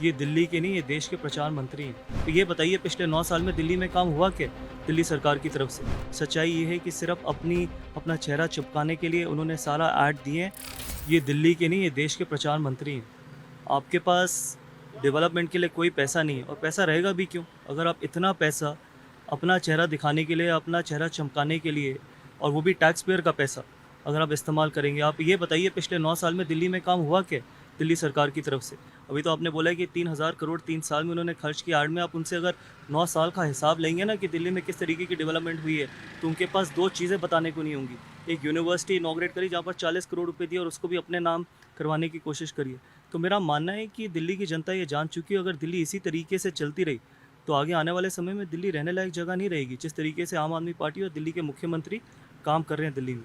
ये दिल्ली के नहीं, ये देश के प्रचार मंत्री हैं। तो ये बताइए पिछले 9 साल में दिल्ली में काम हुआ क्या दिल्ली सरकार की तरफ से? सच्चाई ये है कि सिर्फ अपना चेहरा चिपकाने के लिए उन्होंने सारा ऐड दिए हैं। ये दिल्ली के नहीं, ये देश के प्रचार मंत्री हैं। आपके पास डेवलपमेंट के लिए कोई पैसा नहीं है और पैसा रहेगा भी क्यों? अगर आप इतना पैसा अपना चेहरा दिखाने के लिए, अपना चेहरा चमकाने के लिए, और वो भी टैक्स पेयर का पैसा अगर आप इस्तेमाल करेंगे, आप ये बताइए पिछले 9 साल में दिल्ली में काम हुआ क्या दिल्ली सरकार की तरफ से? अभी तो आपने बोला है कि 3000 करोड़ 3 साल में उन्होंने खर्च किया। आड़ में आप उनसे अगर 9 साल का हिसाब लेंगे ना कि दिल्ली में किस तरीके की डेवलपमेंट हुई है, तो उनके पास 2 चीज़ें बताने को नहीं होंगी। एक यूनिवर्सिटी इनॉग्रेट करी जहाँ पर 40 करोड़ रुपए दिए और उसको भी अपने नाम करवाने की कोशिश करिए। तो मेरा मानना है कि दिल्ली की जनता ये जान चुकी है, अगर दिल्ली इसी तरीके से चलती रही तो आगे आने वाले समय में दिल्ली रहने लायक जगह नहीं रहेगी, जिस तरीके से आम आदमी पार्टी और दिल्ली के मुख्यमंत्री काम कर रहे हैं दिल्ली में।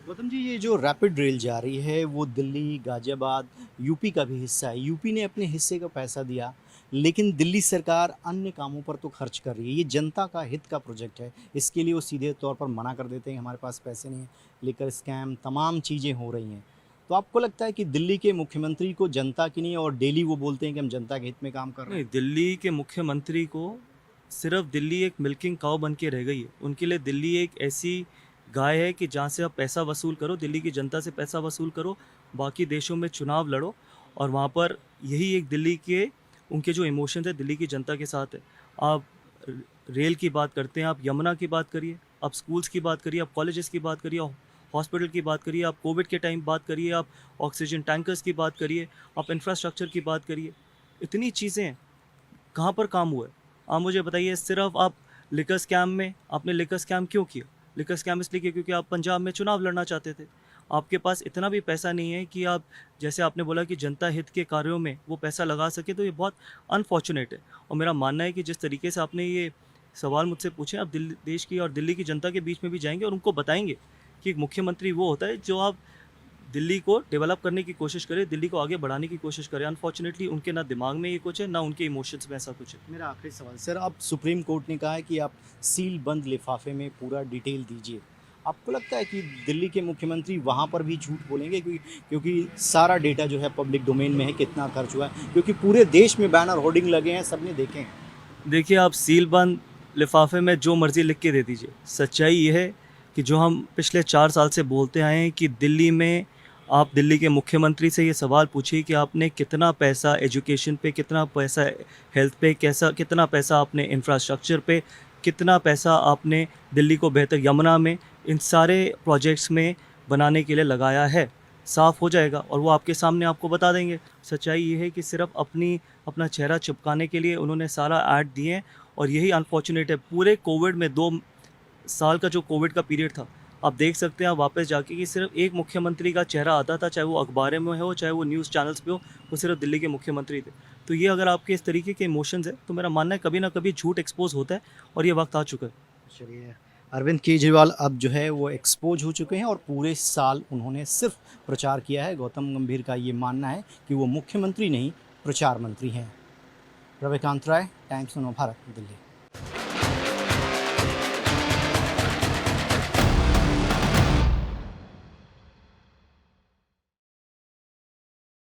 गौतम जी, ये जो रैपिड रेल जा रही है वो दिल्ली, गाजियाबाद, यूपी का भी हिस्सा है। यूपी ने अपने हिस्से का पैसा दिया, लेकिन दिल्ली सरकार अन्य कामों पर तो खर्च कर रही है। ये जनता का हित का प्रोजेक्ट है, इसके लिए वो सीधे तौर पर मना कर देते हैं हमारे पास पैसे नहीं है। लेकर स्कैम तमाम चीज़ें हो रही हैं। तो आपको लगता है कि दिल्ली के मुख्यमंत्री को जनता की नहीं, और डेली वो बोलते हैं कि हम जनता के हित में काम कर रहे नहीं, हैं? दिल्ली के मुख्यमंत्री को सिर्फ दिल्ली एक मिल्किंग काउ बन के रह गई है। उनके लिए दिल्ली एक ऐसी गाय है कि जहाँ से आप पैसा वसूल करो, दिल्ली की जनता से पैसा वसूल करो, बाकी देशों में चुनाव लड़ो, और वहाँ पर यही एक दिल्ली के उनके जो इमोशंस है दिल्ली की जनता के साथ है। आप रेल की बात करते हैं, आप यमुना की बात करिए, आप स्कूल्स की बात करिए, आप कॉलेजेस की बात करिए, हॉस्पिटल की बात करिए, आप कोविड के टाइम बात करिए, आप ऑक्सीजन टैंकर्स की बात करिए, आप इंफ्रास्ट्रक्चर की बात करिए। इतनी चीज़ें हैं, कहाँ पर काम हुआ है? आप मुझे बताइए। सिर्फ आप लिकर स्कैम में आपने लिकर स्कैम क्यों किया? लिकर स्कैम इसलिए किया क्योंकि आप पंजाब में चुनाव लड़ना चाहते थे। आपके पास इतना भी पैसा नहीं है कि आप, जैसे आपने बोला कि जनता हित के कार्यों में वो पैसा लगा सके, तो ये बहुत अनफॉर्चुनेट है। और मेरा मानना है कि जिस तरीके से आपने ये सवाल मुझसे पूछे, आप दिल्ली देश की और दिल्ली की जनता के बीच में भी जाएंगे और उनको बताएंगे कि एक मुख्यमंत्री वो होता है जो आप दिल्ली को डेवलप करने की कोशिश करे, दिल्ली को आगे बढ़ाने की कोशिश करे। अनफॉर्चुनेटली उनके ना दिमाग में ये कुछ है, ना उनके इमोशंस में ऐसा कुछ है। मेरा आखिरी सवाल सर, अब सुप्रीम कोर्ट ने कहा है कि आप सील बंद लिफाफे में पूरा डिटेल दीजिए। आपको लगता है कि दिल्ली के मुख्यमंत्री वहाँ पर भी झूठ बोलेंगे? क्योंकि सारा डेटा जो है पब्लिक डोमेन में है, कितना खर्च हुआ है, क्योंकि पूरे देश में बैनर होर्डिंग लगे हैं, सबने देखे हैं। देखिए, आप सील बंद लिफाफे में जो मर्जी लिख के दे दीजिए। सच्चाई ये है कि जो हम पिछले 4 साल से बोलते आए हैं कि दिल्ली में, आप दिल्ली के मुख्यमंत्री से ये सवाल पूछिए कि आपने कितना पैसा एजुकेशन पे, कितना पैसा हेल्थ पे, कितना पैसा आपने इंफ्रास्ट्रक्चर पे, कितना पैसा आपने दिल्ली को बेहतर, यमुना में, इन सारे प्रोजेक्ट्स में बनाने के लिए लगाया है। साफ़ हो जाएगा और वो आपके सामने आपको बता देंगे। सच्चाई ये है कि सिर्फ अपना चेहरा चिपकाने के लिए उन्होंने सारा ऐड दिए हैं, और यही अनफॉर्चुनेट है। पूरे कोविड में 2 साल का जो कोविड का पीरियड था, आप देख सकते हैं आप वापस जाके कि सिर्फ एक मुख्यमंत्री का चेहरा आता था, चाहे वो अखबार में हो, चाहे वो न्यूज़ चैनल्स पे हो, वो सिर्फ दिल्ली के मुख्यमंत्री थे। तो ये अगर आपके इस तरीके के इमोशंस है, तो मेरा मानना है कभी ना कभी झूठ एक्सपोज होता है, और ये वक्त आ चुका है। चलिए, अरविंद केजरीवाल अब जो है वो एक्सपोज हो चुके हैं, और पूरे साल उन्होंने सिर्फ प्रचार किया है। गौतम गंभीर का ये मानना है कि वो मुख्यमंत्री नहीं, प्रचार मंत्री हैं। रविकांत राय, टाइम्स ऑफ भारत, दिल्ली।